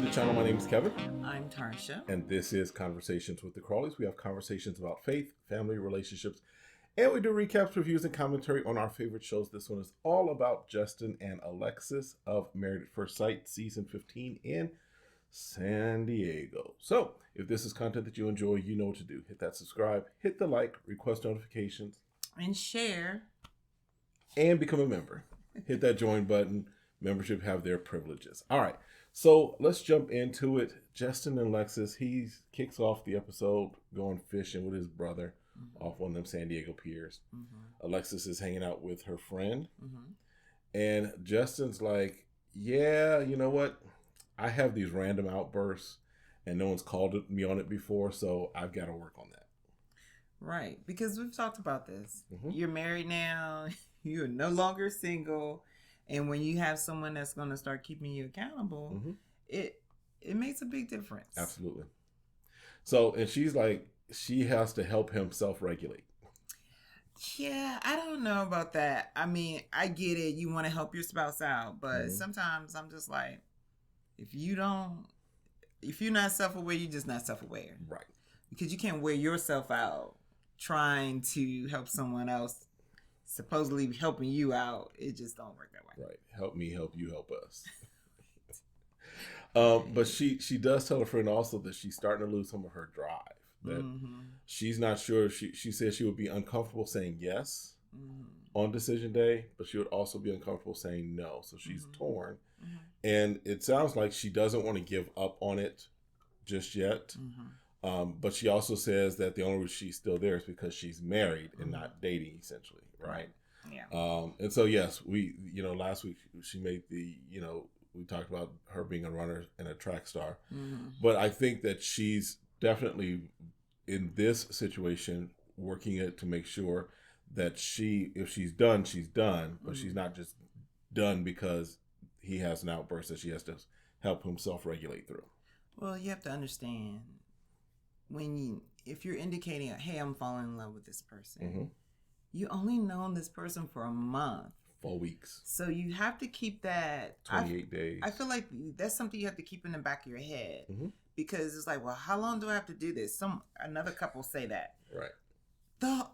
the channel. My name is Kevin. I'm Tarsha. And this is Conversations with the Crawleys. We have conversations about faith, family, relationships, and we do recaps, reviews, and commentary on our favorite shows. This one is all about Justin and Alexis of Married at First Sight, Season 15 in San Diego. So, if this is content that you enjoy, you know what to do. Hit that subscribe, hit the like, request notifications, and share, and become a member. Hit that join button. Membership have their privileges. All right. So let's jump into it. Justin and Alexis, he kicks off the episode going fishing with his brother off one of them San Diego piers. Alexis is hanging out with her friend. And Justin's like, yeah, you know what? I have these random outbursts and no one's called me on it before, so I've got to work on that. Right. Because we've talked about this. You're married now. You're no longer single. And when you have someone that's going to start keeping you accountable, it makes a big difference. Absolutely. So, and she's like, she has to help him self-regulate. Yeah, I don't know about that. I mean, I get it. You want to help your spouse out. But sometimes I'm just like, if you're not self-aware, you're just not self-aware. Right. Because you can't wear yourself out trying to help someone else supposedly helping you out. It just don't work that way. Right. Help me, help you, help us. But she does tell her friend also that she's starting to lose some of her drive. That she's not sure. She says she would be uncomfortable saying yes on decision day, but she would also be uncomfortable saying no. So she's torn. And it sounds like she doesn't want to give up on it just yet. But she also says that the only reason she's still there is because she's married and not dating, essentially, right? Yeah. And so, yes, we, last week she made we talked about her being a runner and a track star. But I think that she's definitely, in this situation, working it to make sure that if she's done, she's done. But she's not just done because he has an outburst that she has to help himself regulate through. Well, you have to understand, if you're indicating, hey, I'm falling in love with this person, you only known this person for a month. 4 weeks. So you have to keep that 28 days. I feel like that's something you have to keep in the back of your head. Because it's like, well, how long do I have to do this? Another couple say that. Right. The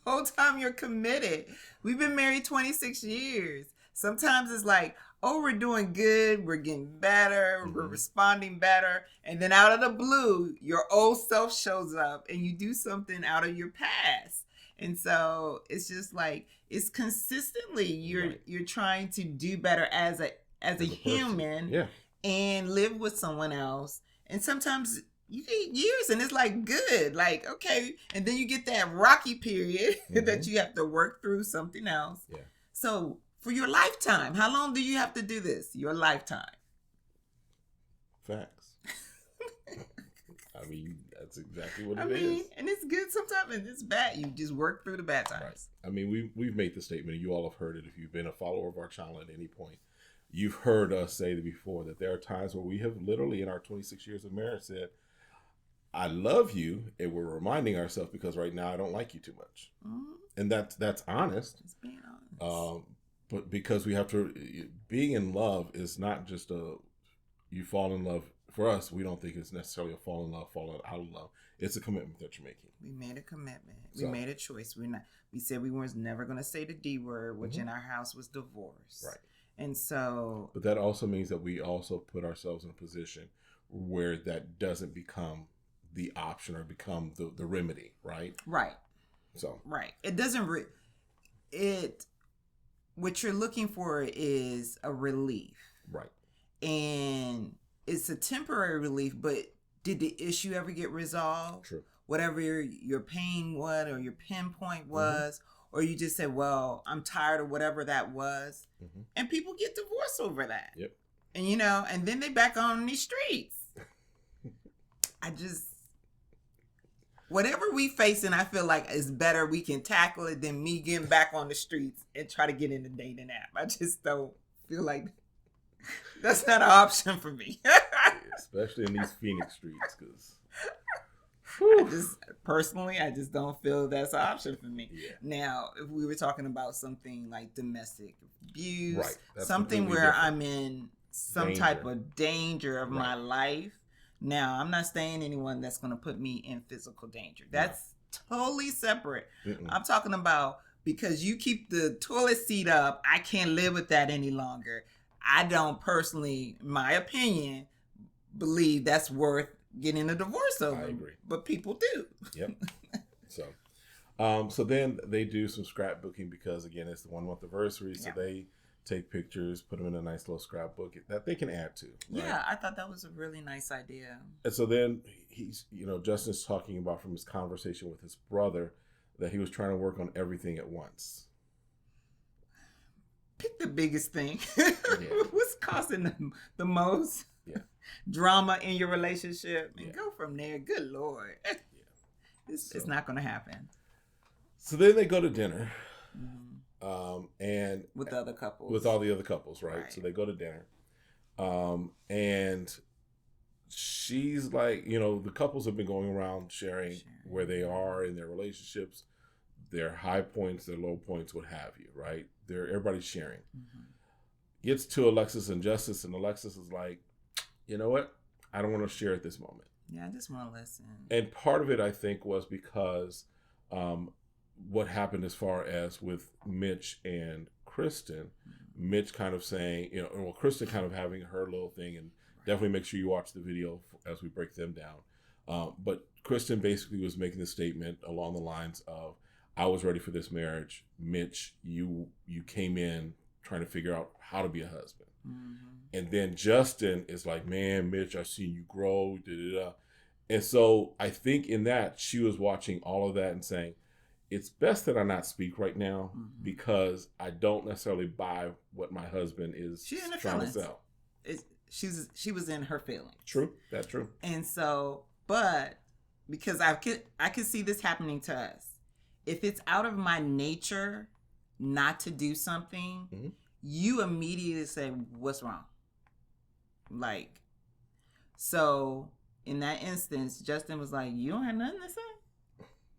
whole time you're committed. We've been married 26 years. Sometimes it's like, oh, we're doing good. We're getting better. We're responding better. And then out of the blue, your old self shows up and you do something out of your past. And so it's just like, it's consistently you're trying to do better as a human and live with someone else. And sometimes you get years and it's like good, like, okay. And then you get that rocky period that you have to work through something else. Yeah. So for your lifetime, how long do you have to do this? Your lifetime. Facts. I mean, that's exactly what it is. And it's good sometimes and it's bad. You just work through the bad times. Right. I mean, we've made the statement, and you all have heard it if you've been a follower of our channel at any point. You've heard us say before that there are times where we have literally in our 26 years of marriage said, I love you, and we're reminding ourselves because right now I don't like you too much. And that's honest. Just being honest. But because we have to, being in love is not just you fall in love. For us, we don't think it's necessarily a fall in love, falling out of love. It's a commitment that you're making. We made a commitment. We made a choice. We said we were never going to say the D word, which in our house was divorce. Right. And so. But that also means that we also put ourselves in a position where that doesn't become the option or become the remedy, right? Right. So. Right. It doesn't. What you're looking for is a relief. Right. And it's a temporary relief, but did the issue ever get resolved? True. Whatever your pain was or your pinpoint was, or you just said, well, I'm tired of whatever that was. And people get divorced over that. Yep. And, and then they back on these streets. Whatever we facing, I feel like is better. We can tackle it than me getting back on the streets and try to get in the dating app. I just don't feel like that's not an option for me. Especially in these Phoenix streets, because I just don't feel that's an option for me. Yeah. Now, if we were talking about something like domestic abuse, right. something where different. I'm in some type of danger of my life. Now, I'm not saying anyone that's going to put me in physical danger. That's totally separate. I'm talking about because you keep the toilet seat up, I can't live with that any longer. I don't personally, in my opinion, believe that's worth getting a divorce over. I agree. But people do. Yep. So then they do some scrapbooking because, again, it's the 1 month anniversary. So they take pictures, put them in a nice little scrapbook that they can add to. Right? Yeah, I thought that was a really nice idea. And so then he's, Justin's talking about from his conversation with his brother that he was trying to work on everything at once. Pick the biggest thing. What's causing the most drama in your relationship? And go from there. Good Lord. It's not going to happen. So then they go to dinner. And with the other couples. With all the other couples, right? So they go to dinner. And she's like, the couples have been going around sharing where they are in their relationships, their high points, their low points, what have you, right? Everybody's sharing. Gets to Alexis and Justice, and Alexis is like, you know what? I don't want to share at this moment. Yeah, I just want to listen. And part of it, I think, was because what happened as far as with Mitch and Kristen, Mitch kind of saying, Kristen kind of having her little thing, and definitely make sure you watch the video as we break them down. But Kristen basically was making the statement along the lines of, I was ready for this marriage. Mitch, you came in trying to figure out how to be a husband. And then Justin is like, man, Mitch, I've seen you grow. And so I think in that, she was watching all of that and saying, it's best that I not speak right now because I don't necessarily buy what my husband is trying to sell. She was in her feelings. True. That's true. And so, but because I could see this happening to us. If it's out of my nature not to do something, you immediately say, what's wrong? So in that instance, Justin was like, you don't have nothing to say?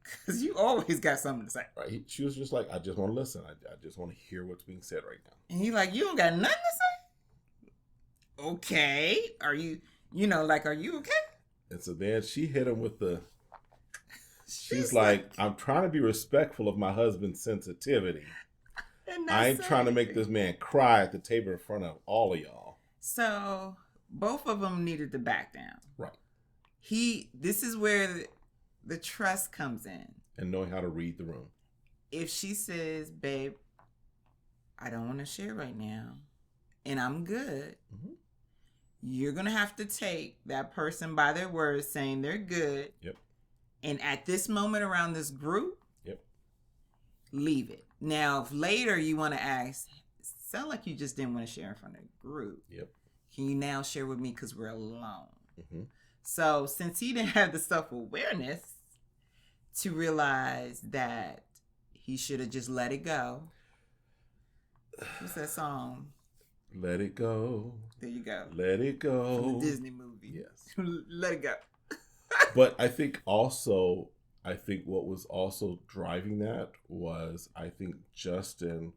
Because you always got something to say. Right. She was just like, I just want to listen. I just want to hear what's being said right now. And he's like, you don't got nothing to say? Okay. Are you okay? And so then she hit him with she's like, I'm trying to be respectful of my husband's sensitivity. I ain't trying to make this man cry at the table in front of all of y'all. So both of them needed to back down. Right. This is where the trust comes in. And knowing how to read the room. If she says, babe, I don't want to share right now, and I'm good, you're going to have to take that person by their words saying they're good. Yep. And at this moment around this group, leave it. Now, if later you want to ask, sound like you just didn't want to share in front of the group. Yep. Can you now share with me because we're alone? So since he didn't have the self-awareness to realize that he should have just let it go. What's that song? Let it go. There you go. Let it go. From the Disney movie. Yes. Let it go. But I think what was also driving that was I think Justin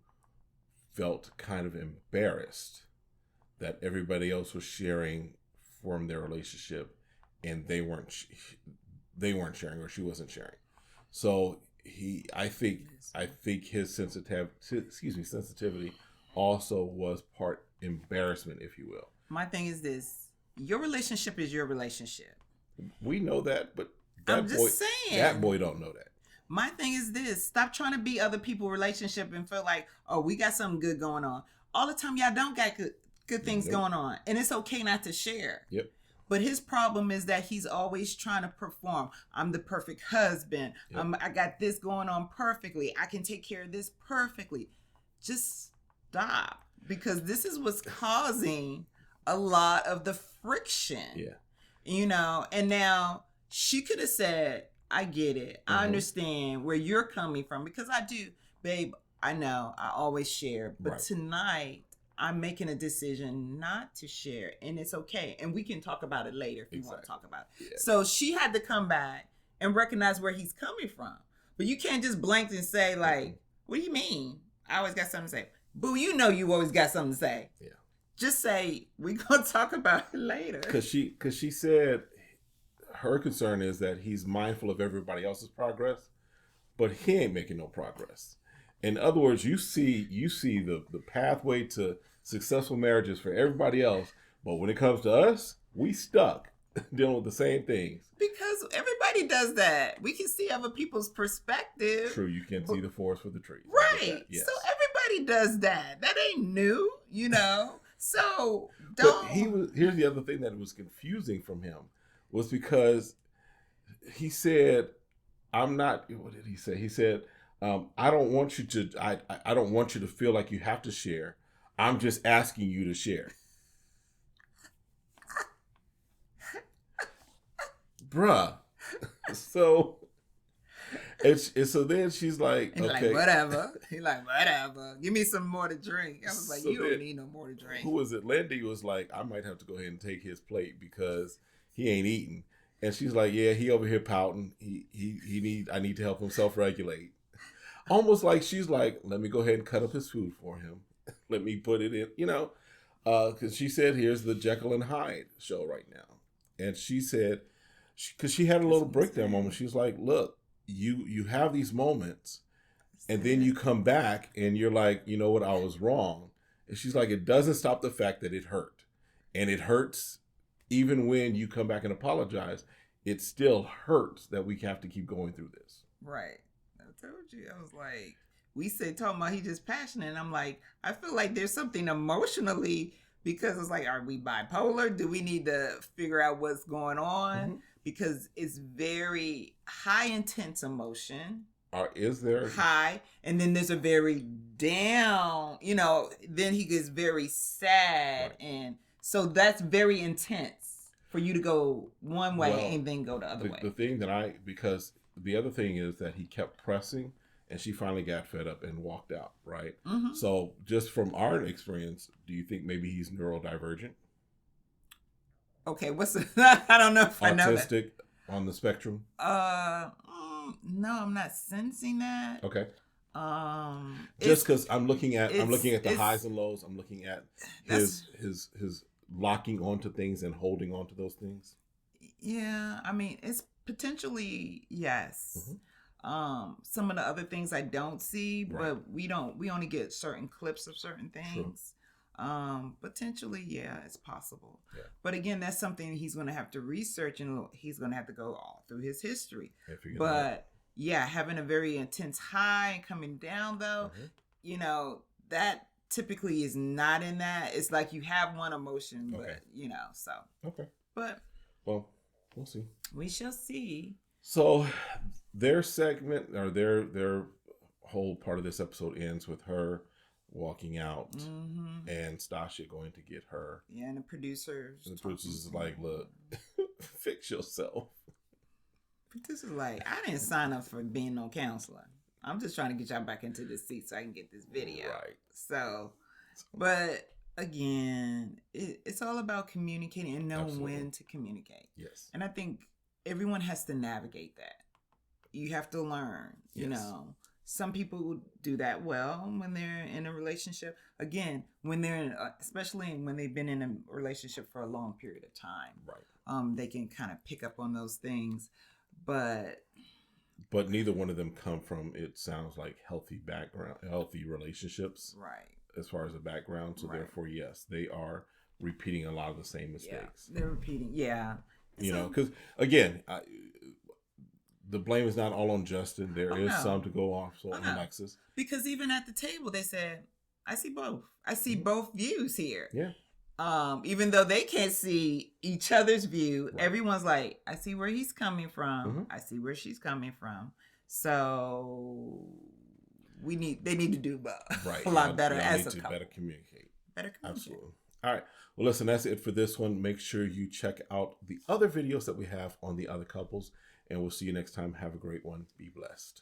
felt kind of embarrassed that everybody else was sharing from their relationship and they weren't sharing, or she wasn't sharing. So I think his sensitivity also was part embarrassment, if you will. My thing is this: your relationship is your relationship. We know that, but I'm just saying that boy don't know that. My thing is this: stop trying to be other people's relationship and feel like, oh, we got something good going on. All the time, y'all don't got good things going on, and it's okay not to share. Yep. But his problem is that he's always trying to perform. I'm the perfect husband. Yep. I got this going on perfectly. I can take care of this perfectly. Just stop, because this is what's causing a lot of the friction. Yeah. And now she could have said, I get it. I understand where you're coming from, because I do, babe. I know I always share, but tonight I'm making a decision not to share, and it's okay. And we can talk about it later if you want to talk about it. Yeah. So she had to come back and recognize where he's coming from. But you can't just blank and say, like, what do you mean? I always got something to say. Boo, you always got something to say. Yeah. Just say, we're going to talk about it later. Because she said her concern is that he's mindful of everybody else's progress, but he ain't making no progress. In other words, you see the pathway to successful marriages for everybody else, but when it comes to us, we stuck dealing with the same things. Because everybody does that. We can see other people's perspective. True, you can't see the forest for the trees. Right. Yes. So everybody does that. That ain't new, So don't. But here's the other thing that was confusing from him was because he said, "I'm not." What did he say? He said, "I don't want you to. I don't want you to feel like you have to share. I'm just asking you to share." Bruh. So so then she's like, He's okay, like, whatever. He's like, whatever. Give me some more to drink. I was like, So you don't then, need no more to drink. Who was it? Lindy was like, I might have to go ahead and take his plate because he ain't eating. And she's like, yeah, he over here pouting. I need to help him self-regulate. Almost like she's like, let me go ahead and cut up his food for him. Let me put it in, because she said, here's the Jekyll and Hyde show right now. And she said, because she had a little breakdown moment. She was like, look, you have these moments and then you come back and you're like, you know what, I was wrong. And she's like, it doesn't stop the fact that it hurt. And it hurts even when you come back and apologize. It still hurts that we have to keep going through this. Right. I told you. I was like, we said, talking about he just passionate. And I'm like, I feel like there's something emotionally, because it's like, are we bipolar? Do we need to figure out what's going on? Mm-hmm. Because it's very high intense emotion. Is there high, and then there's a very down, then he gets very sad. Right. And so that's very intense for you to go one way and then go the other way. The thing because the other thing is that he kept pressing and she finally got fed up and walked out, right? Mm-hmm. So just from our experience, do you think maybe he's neurodivergent? Okay, I don't know if I know that. Autistic on the spectrum? No, I'm not sensing that. Okay. Just because I'm looking at the highs and lows. I'm looking at his locking onto things and holding onto those things. Yeah, I mean, it's potentially yes. Mm-hmm. Some of the other things I don't see, right. But we only get certain clips of certain things. True. Potentially, yeah, it's possible. Yeah. But again, that's something he's going to have to research, and he's going to have to go all through his history. But yeah, having a very intense high coming down though, mm-hmm. That typically is not in that. It's like you have one emotion, but so. Okay. But well, we'll see. We shall see. So their segment or their whole part of this episode ends with her walking out, mm-hmm. and Stasha going to get her. Yeah, and the producer's like, look, fix yourself. Producer's like, I didn't sign up for being no counselor. I'm just trying to get y'all back into the seat so I can get this video. Right. So, but again, it's all about communicating and knowing when to communicate. Yes. And I think everyone has to navigate that. You have to learn, Some people do that well when they're in a relationship. Again, when they're especially when they've been in a relationship for a long period of time, right? They can kind of pick up on those things, but neither one of them come from, it sounds like, healthy relationships, right? As far as the background, so therefore, yes, they are repeating a lot of the same mistakes. Yeah, they're repeating, yeah. Because again, the blame is not all on Justin. There is some to go off on Alexis. Because even at the table, they said, I see both. I see both views here. Yeah. Even though they can't see each other's view, everyone's like, I see where he's coming from. Mm-hmm. I see where she's coming from. So they need to do a lot better as a couple. Better communicate. Absolutely. All right. Well, listen, that's it for this one. Make sure you check out the other videos that we have on the other couples. And we'll see you next time. Have a great one. Be blessed.